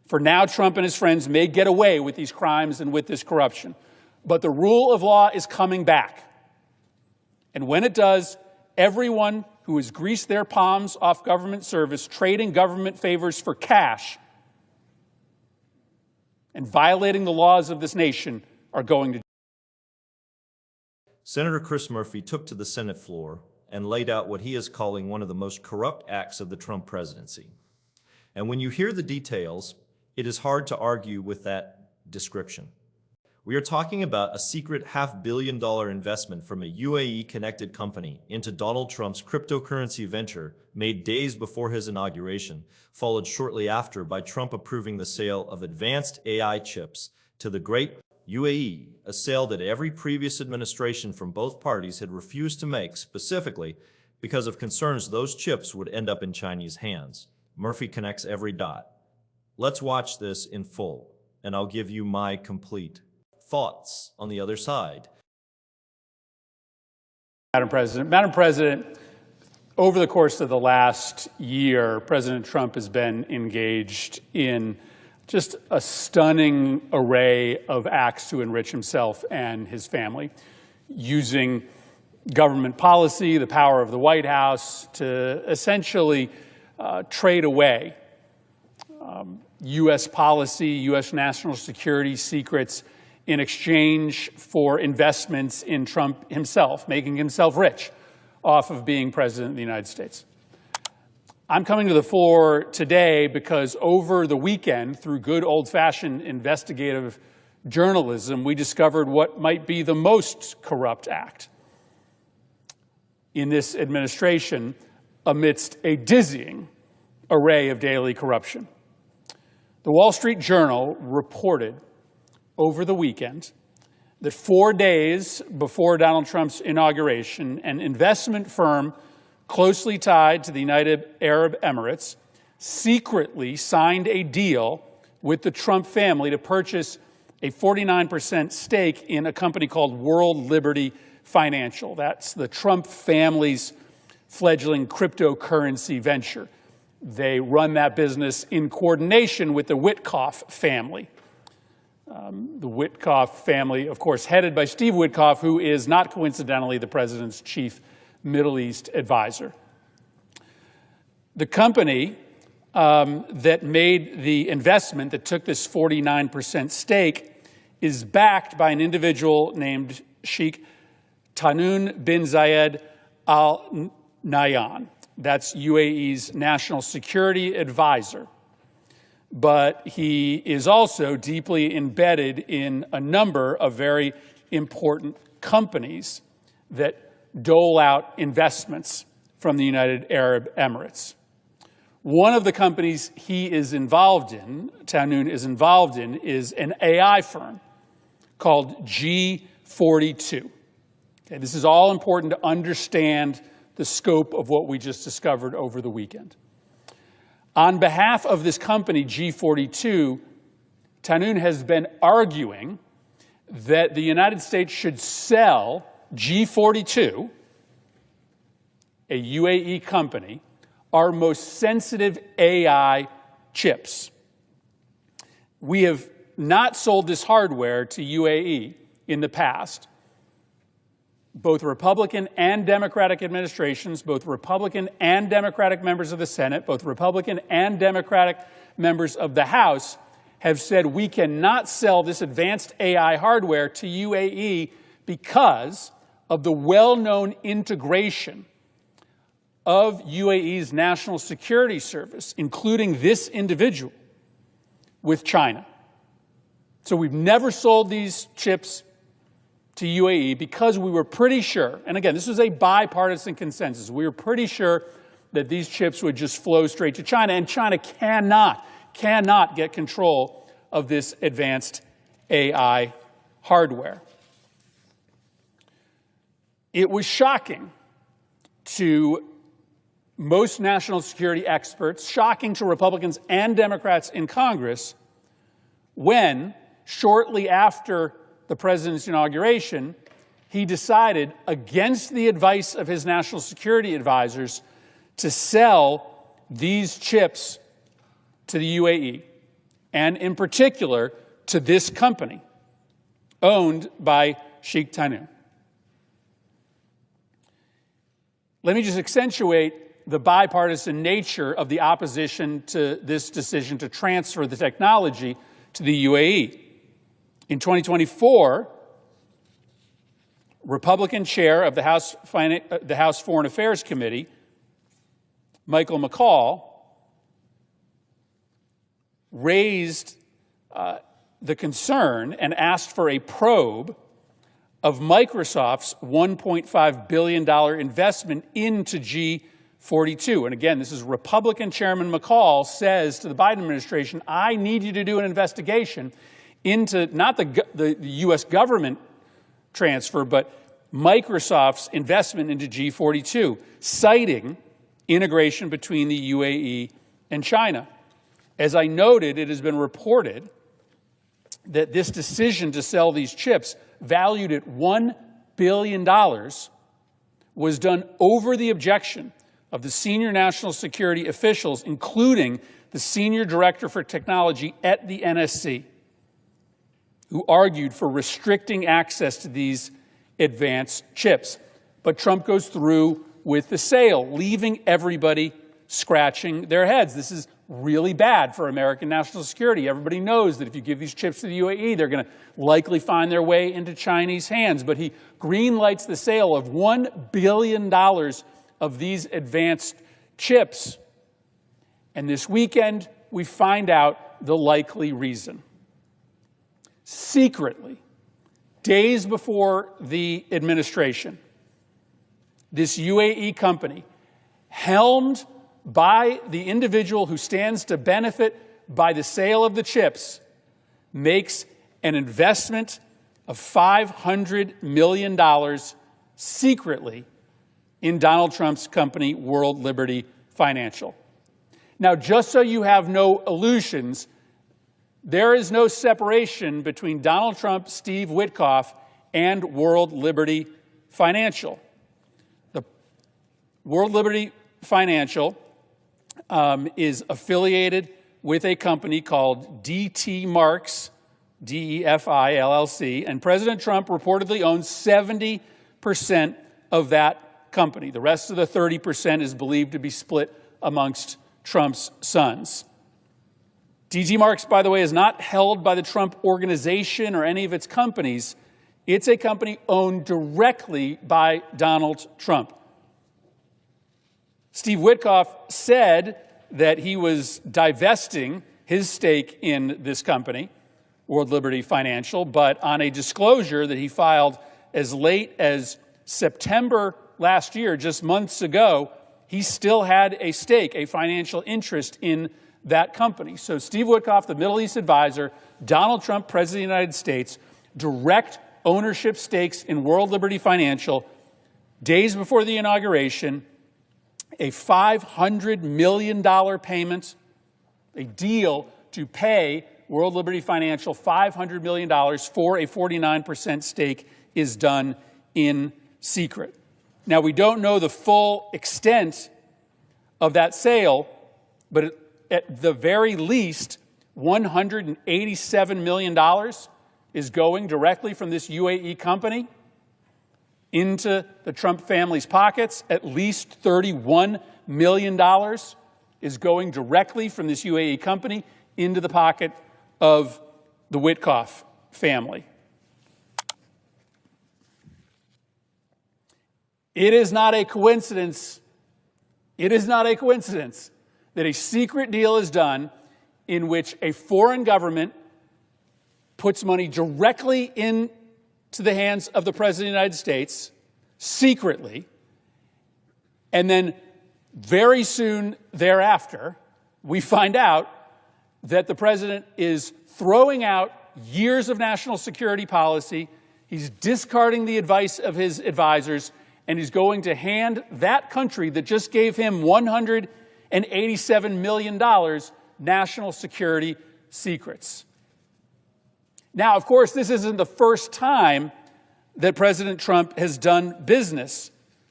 For now, Trump and his friends may get away with these crimes and with this corruption. But the rule of law is coming back. And when it does, everyone who has greased their palms off government service, trading government favors for cash, and violating the laws of this nation are going to jail. Senator Chris Murphy took to the Senate floor and laid out what he is calling one of the most corrupt acts of the Trump presidency. And when you hear the details, it is hard to argue with that description. We are talking about a secret $500 million investment from a UAE-connected company into Donald Trump's cryptocurrency venture made days before his inauguration, followed shortly after by Trump approving the sale of advanced AI chips to the great UAE, a sale that every previous administration from both parties had refused to make, specifically because of concerns those chips would end up in Chinese hands. Murphy connects every dot. Let's watch this in full, and I'll give you my complete thoughts on the other side. Madam President, over the course of the last year, President Trump has been engaged in just a stunning array of acts to enrich himself and his family, using government policy, the power of the White House, to essentially trade away U.S. policy, U.S. national security secrets in exchange for investments in Trump himself, making himself rich off of being president of the United States. I'm coming to the floor today because over the weekend, through good old-fashioned investigative journalism, we discovered what might be the most corrupt act in this administration amidst a dizzying array of daily corruption. The Wall Street Journal reported over the weekend that 4 days before Donald Trump's inauguration, an investment firm closely tied to the United Arab Emirates secretly signed a deal with the Trump family to purchase a 49% stake in a company called World Liberty Financial. That's the Trump family's fledgling cryptocurrency venture. They run that business in coordination with the Witkoff family. The Witkoff family, of course, headed by Steve Witkoff, who is not coincidentally the president's chief Middle East advisor. The company that made the investment, that took this 49% stake, is backed by an individual named Sheikh Tahnoon bin Zayed Al Nahyan. That's UAE's national security advisor. But he is also deeply embedded in a number of very important companies that dole out investments from the United Arab Emirates. One of the companies he is involved in, Tahnoon is involved in, is an AI firm called G42. Okay, this is all important to understand the scope of what we just discovered over the weekend. On behalf of this company, G42, Tahnoon has been arguing that the United States should sell G42, a UAE company, our most sensitive AI chips. We have not sold this hardware to UAE in the past. Both Republican and Democratic administrations, both Republican and Democratic members of the Senate, both Republican and Democratic members of the House have said we cannot sell this advanced AI hardware to UAE because of the well-known integration of UAE's National Security Service, including this individual, with China. So we've never sold these chips to UAE because we were pretty sure, and again, this was a bipartisan consensus, we were pretty sure that these chips would just flow straight to China, and China cannot get control of this advanced AI hardware. It was shocking to most national security experts, shocking to Republicans and Democrats in Congress, when, shortly after the president's inauguration, he decided, against the advice of his national security advisors, to sell these chips to the UAE and in particular to this company owned by Sheikh Tahnoon. Let me just accentuate the bipartisan nature of the opposition to this decision to transfer the technology to the UAE. In 2024, Republican chair of the House Foreign Affairs Committee, Michael McCaul, raised the concern and asked for a probe of Microsoft's $1.5 billion investment into G42. And again, this is Republican Chairman McCaul says to the Biden administration, I need you to do an investigation into not the U.S. government transfer, but Microsoft's investment into G42, citing integration between the UAE and China. As I noted, it has been reported that this decision to sell these chips, valued at $1 billion, was done over the objection of the senior national security officials, including the senior director for technology at the NSC, who argued for restricting access to these advanced chips. But Trump goes through with the sale, leaving everybody scratching their heads. This is really bad for American national security. Everybody knows that if you give these chips to the UAE, they're going to likely find their way into Chinese hands. But he greenlights the sale of $1 billion of these advanced chips. And this weekend, we find out the likely reason. Secretly, days before the administration, this UAE company, helmed by the individual who stands to benefit by the sale of the chips, makes an investment of $500 million secretly in Donald Trump's company, World Liberty Financial. Now, just so you have no illusions, there is no separation between Donald Trump, Steve Witkoff, and World Liberty Financial. The World Liberty Financial is affiliated with a company called DT Marks, DEFI LLC, and President Trump reportedly owns 70% of that company. The rest of the 30% is believed to be split amongst Trump's sons. DT Marks, by the way, is not held by the Trump organization or any of its companies. It's a company owned directly by Donald Trump. Steve Witkoff said that he was divesting his stake in this company, World Liberty Financial, but on a disclosure that he filed as late as September last year, just months ago, he still had a stake, a financial interest in that company. So Steve Witkoff, the Middle East advisor, Donald Trump, President of the United States, direct ownership stakes in World Liberty Financial, days before the inauguration, a $500 million payment, a deal to pay World Liberty Financial $500 million for a 49% stake is done in secret. Now, we don't know the full extent of that sale, but at the very least, $187 million is going directly from this UAE company into the Trump family's pockets. At least $31 million is going directly from this UAE company into the pocket of the Witkoff family. It is not a coincidence. It is not a coincidence that a secret deal is done in which a foreign government puts money directly into the hands of the President of the United States, secretly, and then very soon thereafter, we find out that the President is throwing out years of national security policy, he's discarding the advice of his advisors, and he's going to hand that country that just gave him $187 million national security secrets. Now, of course, this isn't the first time that President Trump has done business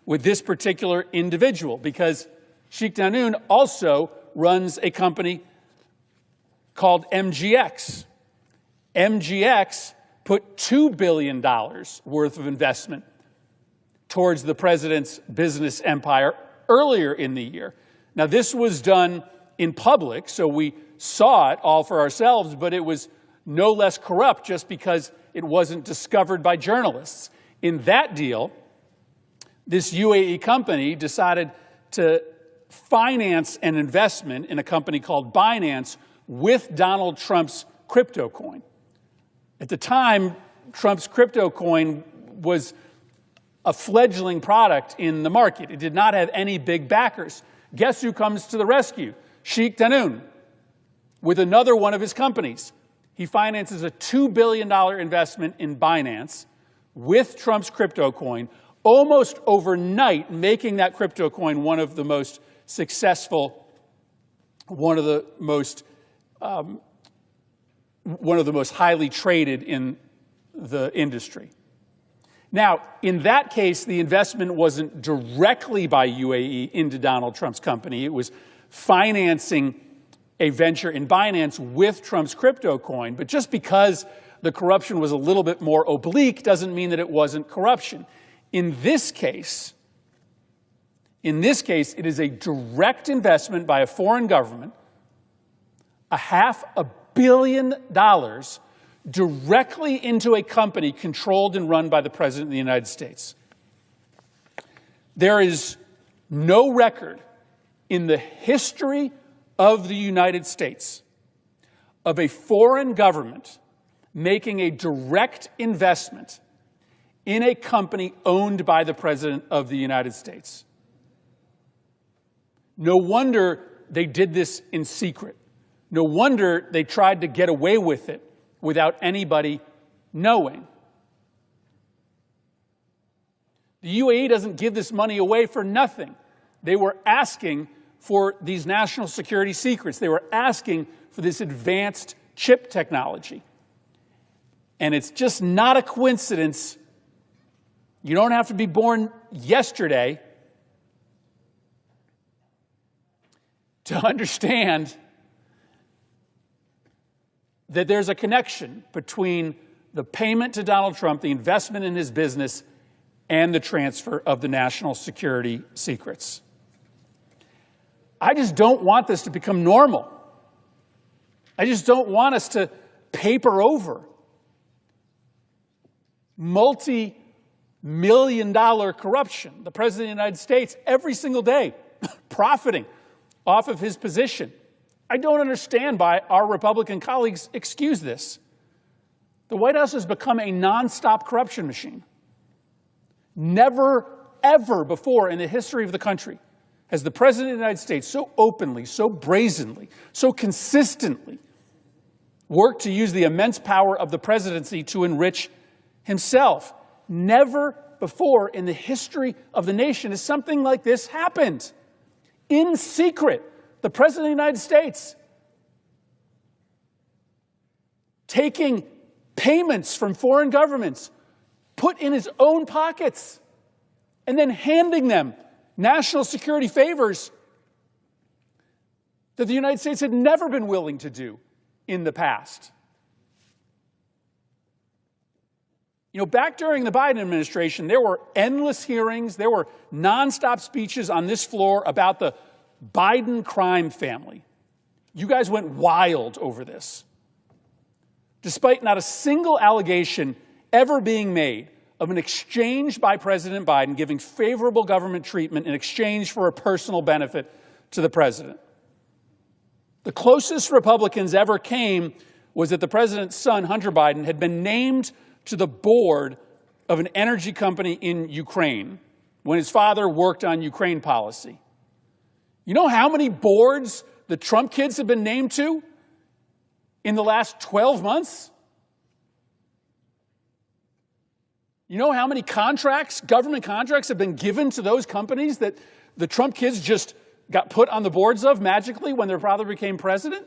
with this particular individual, because Sheikh Tahnoon also runs a company called MGX. MGX put $2 billion worth of investment towards the president's business empire earlier in the year. Now, this was done in public, so we saw it all for ourselves, but it was no less corrupt just because it wasn't discovered by journalists. In that deal, this UAE company decided to finance an investment in a company called Binance with Donald Trump's crypto coin. At the time, Trump's crypto coin was a fledgling product in the market. It did not have any big backers. Guess who comes to the rescue? Sheikh Danoun, with another one of his companies. He finances a $2 billion investment in Binance with Trump's crypto coin, almost overnight making that crypto coin one of the most successful, one of the most highly traded in the industry. Now, in that case, the investment wasn't directly by UAE into Donald Trump's company. It was financing a venture in Binance with Trump's crypto coin. But just because the corruption was a little bit more oblique doesn't mean that it wasn't corruption. In this case, it is a direct investment by a foreign government, $500 million directly into a company controlled and run by the President of the United States. There is no record in the history of the United States of a foreign government making a direct investment in a company owned by the President of the United States. No wonder they did this in secret. No wonder they tried to get away with it without anybody knowing. The UAE doesn't give this money away for nothing. They were asking for these national security secrets. They were asking for this advanced chip technology. And it's just not a coincidence. You don't have to be born yesterday to understand that there's a connection between the payment to Donald Trump, the investment in his business, and the transfer of the national security secrets. I just don't want this to become normal. I just don't want us to paper over multi-million-dollar corruption. The President of the United States, every single day, profiting off of his position. I don't understand why our Republican colleagues excuse this. The White House has become a nonstop corruption machine. Never, ever before in the history of the country has the President of the United States so openly, so brazenly, so consistently worked to use the immense power of the presidency to enrich himself. Never before in the history of the nation has something like this happened. In secret, the President of the United States taking payments from foreign governments put in his own pockets and then handing them national security favors that the United States had never been willing to do in the past. You know, back during the Biden administration, there were endless hearings, there were nonstop speeches on this floor about the Biden crime family. You guys went wild over this. Despite not a single allegation ever being made of an exchange by President Biden giving favorable government treatment in exchange for a personal benefit to the president. The closest Republicans ever came was that the president's son, Hunter Biden, had been named to the board of an energy company in Ukraine when his father worked on Ukraine policy. You know how many boards the Trump kids have been named to in the last 12 months? You know how many contracts, government contracts, have been given to those companies that the Trump kids just got put on the boards of magically when their father became president?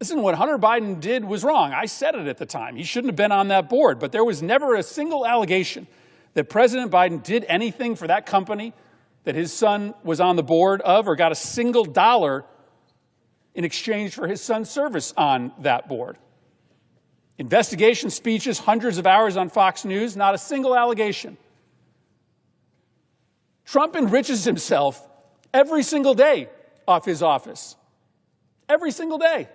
Listen, what Hunter Biden did was wrong. I said it at the time. He shouldn't have been on that board. But there was never a single allegation that President Biden did anything for that company that his son was on the board of or got a single dollar in exchange for his son's service on that board. Investigation speeches, hundreds of hours on Fox News, not a single allegation. Trump enriches himself every single day off his office. Every single day.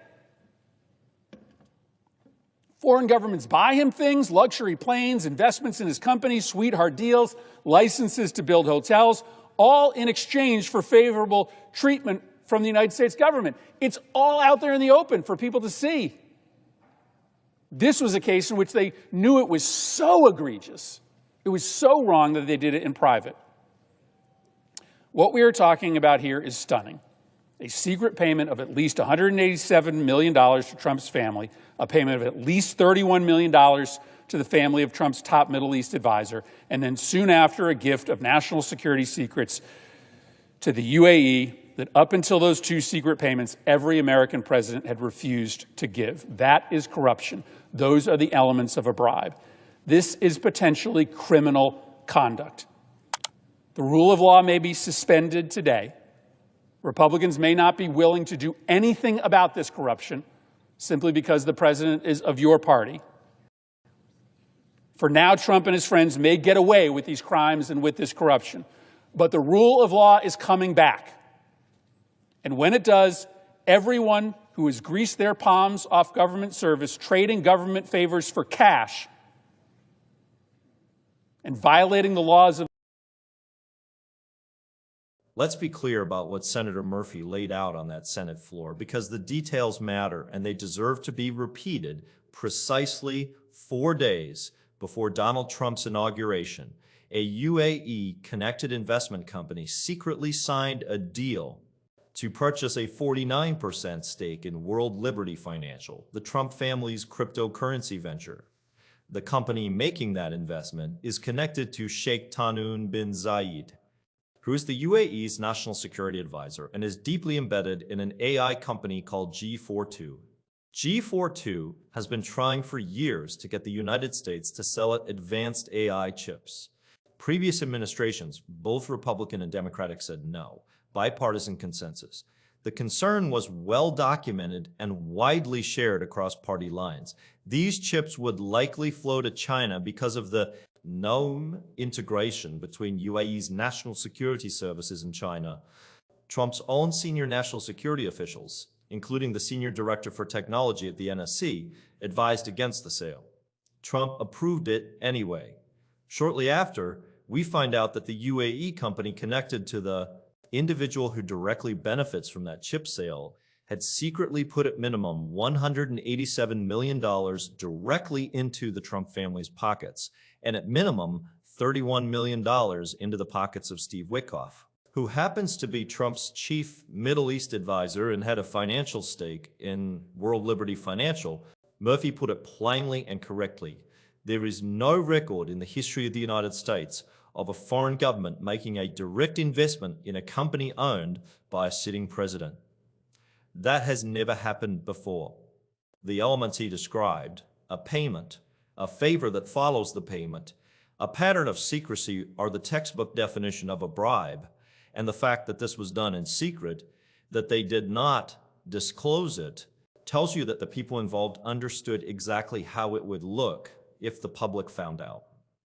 Foreign governments buy him things, luxury planes, investments in his company, sweetheart deals, licenses to build hotels, all in exchange for favorable treatment from the United States government. It's all out there in the open for people to see. This was a case in which they knew it was so egregious, it was so wrong that they did it in private. What we are talking about here is stunning. A secret payment of at least $187 million to Trump's family, a payment of at least $31 million to the family of Trump's top Middle East advisor, and then soon after a gift of national security secrets to the UAE that up until those two secret payments, every American president had refused to give. That is corruption. Those are the elements of a bribe. This is potentially criminal conduct. The rule of law may be suspended today. Republicans may not be willing to do anything about this corruption simply because the president is of your party. For now, Trump and his friends may get away with these crimes and with this corruption. But the rule of law is coming back. And when it does, everyone who has greased their palms off government service, trading government favors for cash, and violating the laws of Let's be clear about what Senator Murphy laid out on that Senate floor, because the details matter and they deserve to be repeated precisely 4 days before Donald Trump's inauguration. A UAE-connected investment company secretly signed a deal to purchase a 49% stake in World Liberty Financial, the Trump family's cryptocurrency venture. The company making that investment is connected to Sheikh Tahnoon bin Zayed, who is the UAE's national security advisor and is deeply embedded in an AI company called G42. G42 has been trying for years to get the United States to sell it advanced AI chips. Previous administrations, both Republican and Democratic, said no. Bipartisan consensus. The concern was well documented and widely shared across party lines. These chips would likely flow to China because of the known integration between UAE's national security services in China. Trump's own senior national security officials, including the senior director for technology at the NSC, advised against the sale. Trump approved it anyway. Shortly after, we find out that the UAE company connected to the individual who directly benefits from that chip sale had secretly put at minimum $187 million directly into the Trump family's pockets, and at minimum $31 million into the pockets of Steve Witkoff, who happens to be Trump's chief Middle East advisor and had a financial stake in World Liberty Financial. Murphy put it plainly and correctly. There is no record in the history of the United States of a foreign government making a direct investment in a company owned by a sitting president. That has never happened before. The elements he described, a payment, a favor that follows the payment, a pattern of secrecy are the textbook definition of a bribe, and the fact that this was done in secret, that they did not disclose it, tells you that the people involved understood exactly how it would look if the public found out.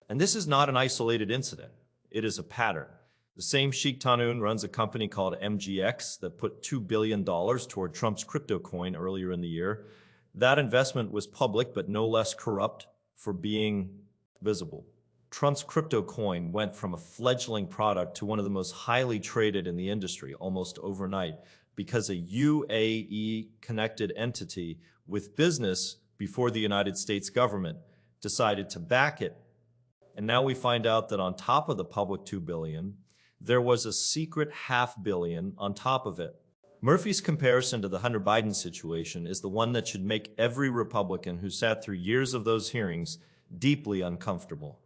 And this is not an isolated incident. It is a pattern. The same Sheikh Tahnoon runs a company called MGX that put $2 billion toward Trump's crypto coin earlier in the year. That investment was public, but no less corrupt for being visible. Trump's crypto coin went from a fledgling product to one of the most highly traded in the industry almost overnight because a UAE-connected entity with business before the United States government decided to back it. And now we find out that on top of the public $2 billion, there was a secret $500 million on top of it. Murphy's comparison to the Hunter Biden situation is the one that should make every Republican who sat through years of those hearings deeply uncomfortable.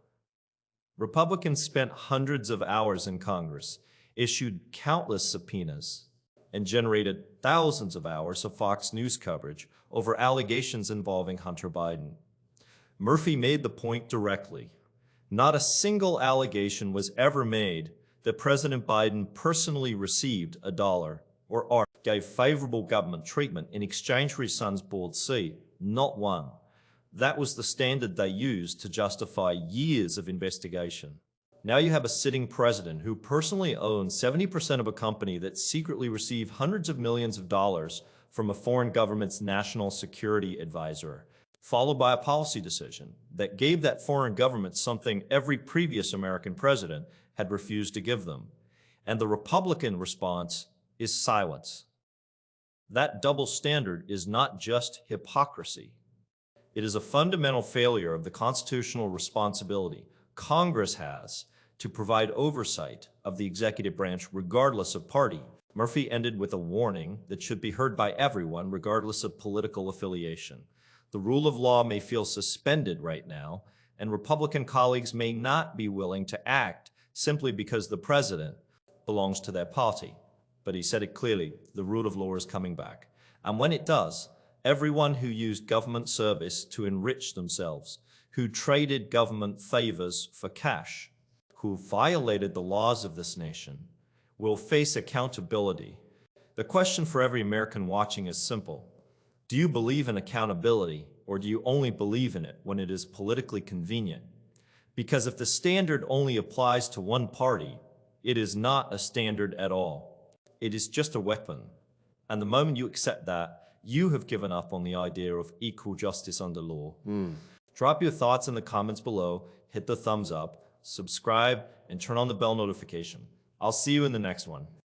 Republicans spent hundreds of hours in Congress, issued countless subpoenas, and generated thousands of hours of Fox News coverage over allegations involving Hunter Biden. Murphy made the point directly. Not a single allegation was ever made that President Biden personally received $1. or Art gave favorable government treatment in exchange for his son's board seat. Not one. That was the standard they used to justify years of investigation. Now you have a sitting president who personally owns 70% of a company that secretly received hundreds of millions of dollars from a foreign government's national security advisor, followed by a policy decision that gave that foreign government something every previous American president had refused to give them. And the Republican response is silence. That double standard is not just hypocrisy. It is a fundamental failure of the constitutional responsibility Congress has to provide oversight of the executive branch regardless of party. Murphy ended with a warning that should be heard by everyone regardless of political affiliation. The rule of law may feel suspended right now, and Republican colleagues may not be willing to act simply because the president belongs to their party. But he said it clearly, the rule of law is coming back. And when it does, everyone who used government service to enrich themselves, who traded government favors for cash, who violated the laws of this nation, will face accountability. The question for every American watching is simple. Do you believe in accountability, or do you only believe in it when it is politically convenient? Because if the standard only applies to one party, it is not a standard at all. It is just a weapon. And the moment you accept that, you have given up on the idea of equal justice under law. Drop your thoughts in the comments below, hit the thumbs up, subscribe, and turn on the bell notification. I'll see you in the next one.